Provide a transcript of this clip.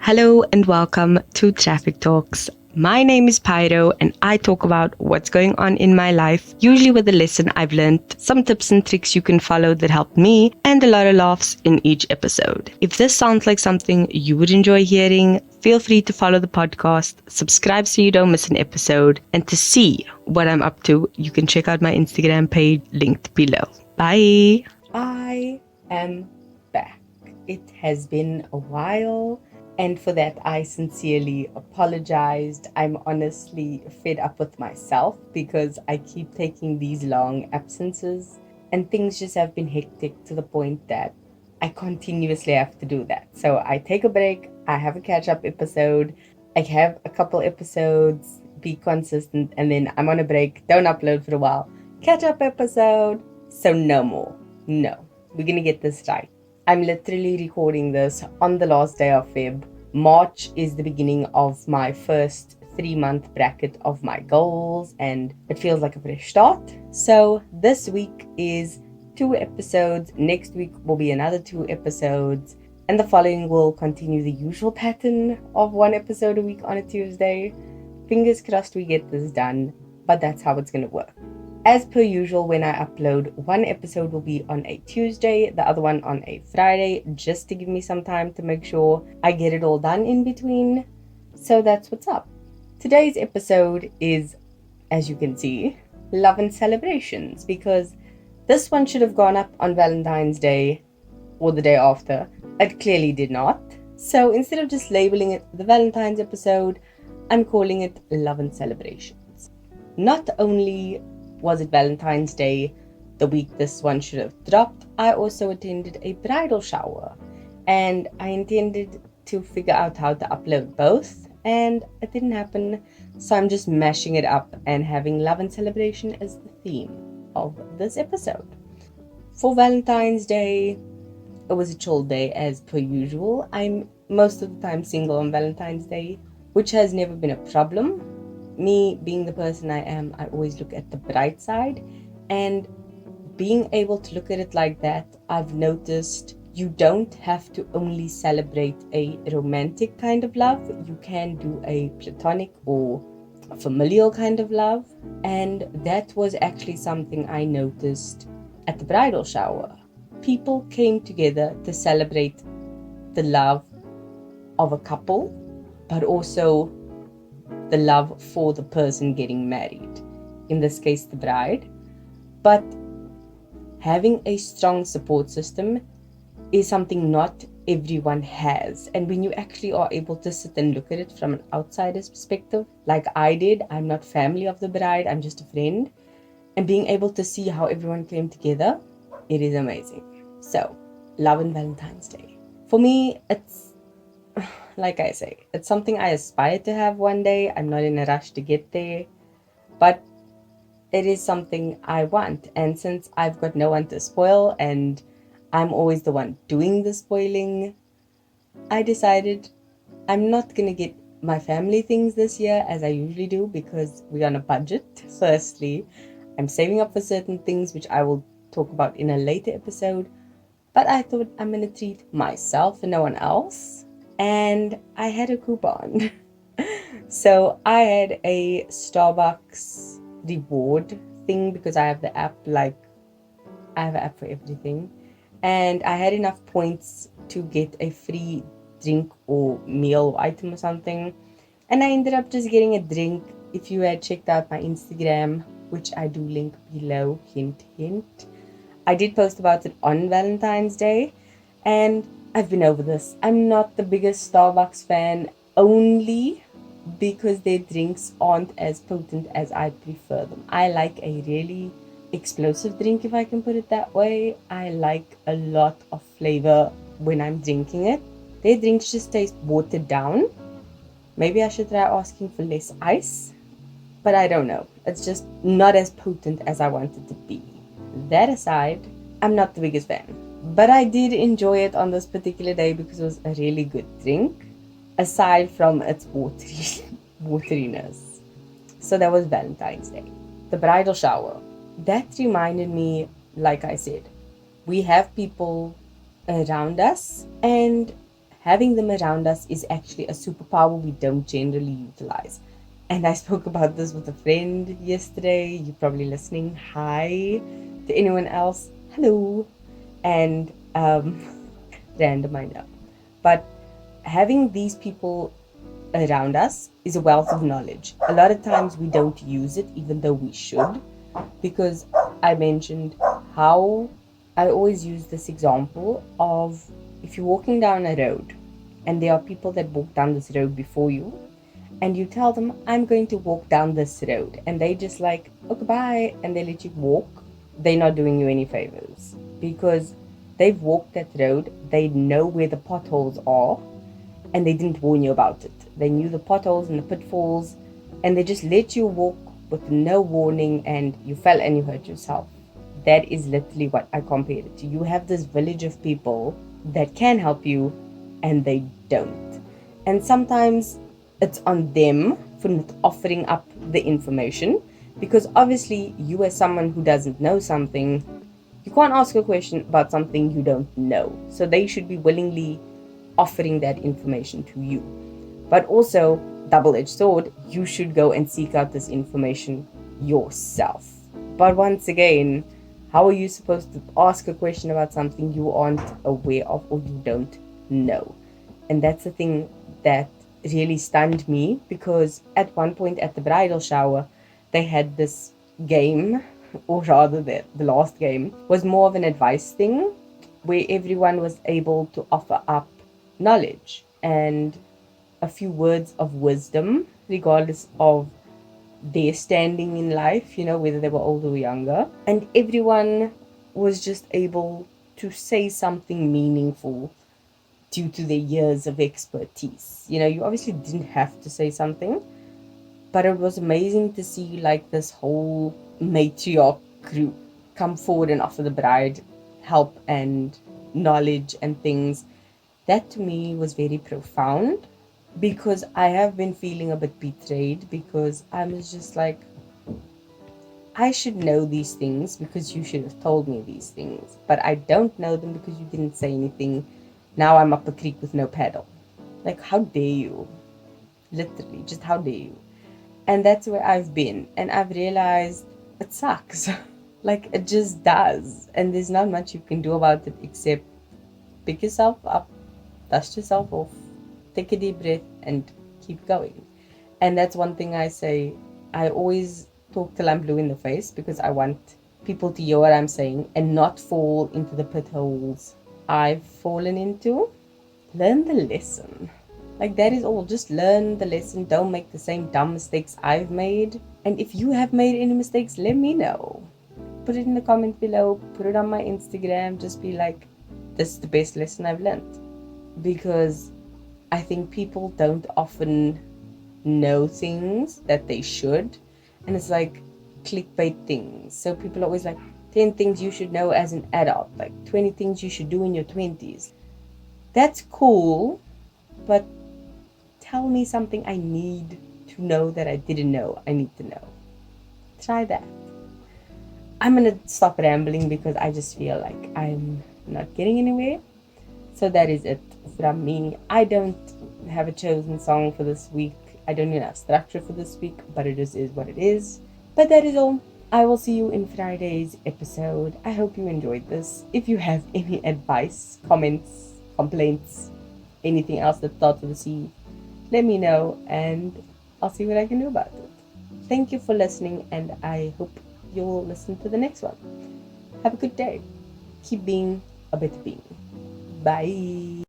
Hello and welcome to Traffic Talks. My name is Pyro and I talk about what's going on in my life, usually with a lesson I've learned, some tips and tricks you can follow that help me, and a lot of laughs in each episode. If this sounds like something you would enjoy hearing, feel free to follow the podcast, subscribe so you don't miss an episode, and to see what I'm up to, you can check out my Instagram page linked below. Bye! I am back. It has been a while. And for that, I sincerely apologized. I'm honestly fed up with myself because I keep taking these long absences and things just have been hectic to the point that I continuously have to do that. So I take a break, I have a catch-up episode, I have a couple episodes, be consistent, and then I'm on a break, don't upload for a while, catch-up episode. So no more. No, we're gonna get this right. I'm literally recording this on the last day of Feb. March is the beginning of my first 3-month bracket of my goals, and it feels like a fresh start. So this week is 2 episodes. Next week will be another 2 episodes. And the following will continue the usual pattern of 1 episode a week on a Tuesday. Fingers crossed we get this done, but that's how it's going to work. As per usual, when I upload, 1 episode will be on a Tuesday, the other one on a Friday, just to give me some time to make sure I get it all done in between. So that's what's up. Today's episode is, as you can see, love and celebrations, because this one should have gone up on Valentine's Day or the day after. It clearly did not. So instead of just labeling it the Valentine's episode, I'm calling it Love and Celebrations. Not only was it Valentine's Day the week this one should have dropped, I also attended a bridal shower, and I intended to figure out how to upload both, and it didn't happen, so I'm just mashing it up and having love and celebration as the theme of this episode. For Valentine's Day, it was a chill day as per usual. I'm most of the time single on Valentine's Day, which has never been a problem. Me being the person I am, I always look at the bright side, and being able to look at it like that, I've noticed you don't have to only celebrate a romantic kind of love. You can do a platonic or a familial kind of love, and that was actually something I noticed at the bridal shower. People came together to celebrate the love of a couple, but also the love for the person getting married, in this case the bride. But having a strong support system is something not everyone has, and when you actually are able to sit and look at it from an outsider's perspective, like I did, I'm not family of the bride, I'm just a friend, and being able to see how everyone came together, it is amazing. So, love and Valentine's Day. For me, it's like I say, it's something I aspire to have one day. I'm not in a rush to get there, but it is something I want. And since I've got no one to spoil and I'm always the one doing the spoiling, I decided I'm not going to get my family things this year as I usually do, because we're on a budget. Firstly, I'm saving up for certain things which I will talk about in a later episode, but I thought I'm going to treat myself and no one else. And I had a coupon. So I had a Starbucks reward thing because I have the app, like I have an app for everything. And I had enough points to get a free drink or meal or item or something. And I ended up just getting a drink. If you had checked out my Instagram, which I do link below, hint, hint, I did post about it on Valentine's Day. And I've been over this. I'm not the biggest Starbucks fan, only because their drinks aren't as potent as I prefer them. I like a really explosive drink, if I can put it that way. I like a lot of flavor when I'm drinking it. Their drinks just taste watered down. Maybe I should try asking for less ice, but I don't know. It's just not as potent as I want it to be. That aside, I'm not the biggest fan. But I did enjoy it on this particular day because it was a really good drink, aside from its wateriness. So that was Valentine's Day. The bridal shower. That reminded me, like I said, we have people around us, and having them around us is actually a superpower we don't generally utilize. And I spoke about this with a friend yesterday. You're probably listening. Hi. To anyone else, hello. And random, I know. But having these people around us is a wealth of knowledge. A lot of times we don't use it, even though we should, because I mentioned how I always use this example of if you're walking down a road and there are people that walk down this road before you, and you tell them, I'm going to walk down this road, and they just like, okay, bye, and they let you walk, they're not doing you any favors, because they've walked that road, they know where the potholes are, and they didn't warn you about it. They knew the potholes and the pitfalls, and they just let you walk with no warning, and you fell and you hurt yourself. That is literally what I compare it to. You have this village of people that can help you, and they don't. And sometimes it's on them for not offering up the information, because obviously you, as someone who doesn't know something, you can't ask a question about something you don't know. So they should be willingly offering that information to you. But also, double-edged sword, you should go and seek out this information yourself. But once again, how are you supposed to ask a question about something you aren't aware of or you don't know? And that's the thing that really stunned me, because at one point at the bridal shower, they had this game, or rather the last game was more of an advice thing, where everyone was able to offer up knowledge and a few words of wisdom, regardless of their standing in life, whether they were older or younger. And everyone was just able to say something meaningful due to their years of expertise. You obviously didn't have to say something, but it was amazing to see like this whole matriarch group come forward and offer the bride help and knowledge and things. That to me was very profound, because I have been feeling a bit betrayed, because I was just like, I should know these things because you should have told me these things, but I don't know them because you didn't say anything. Now I'm up a creek with no paddle. Like, how dare you? Literally, just how dare you? And that's where I've been, and I've realized it sucks. Like, it just does, and there's not much you can do about it except pick yourself up, dust yourself off, take a deep breath, and keep going. And that's one thing I say. I always talk till I'm blue in the face, because I want people to hear what I'm saying and not fall into the pit holes I've fallen into. Learn the lesson. Like, that is all. Just learn the lesson. Don't make the same dumb mistakes I've made. And if you have made any mistakes, let me know. Put it in the comment below. Put it on my Instagram. Just be like, this is the best lesson I've learned. Because I think people don't often know things that they should. And it's like clickbait things. So people are always like, 10 things you should know as an adult. Like 20 things you should do in your 20s. That's cool. But tell me something I need to know that I didn't know I need to know. Try that. I'm going to stop rambling because I just feel like I'm not getting anywhere. So that is it from me. I don't have a chosen song for this week. I don't even have structure for this week, but it is what it is. But that is all. I will see you in Friday's episode. I hope you enjoyed this. If you have any advice, comments, complaints, anything else that starts with a C, let me know and I'll see what I can do about it. Thank you for listening, and I hope you'll listen to the next one. Have a good day. Keep being a better being. Bye.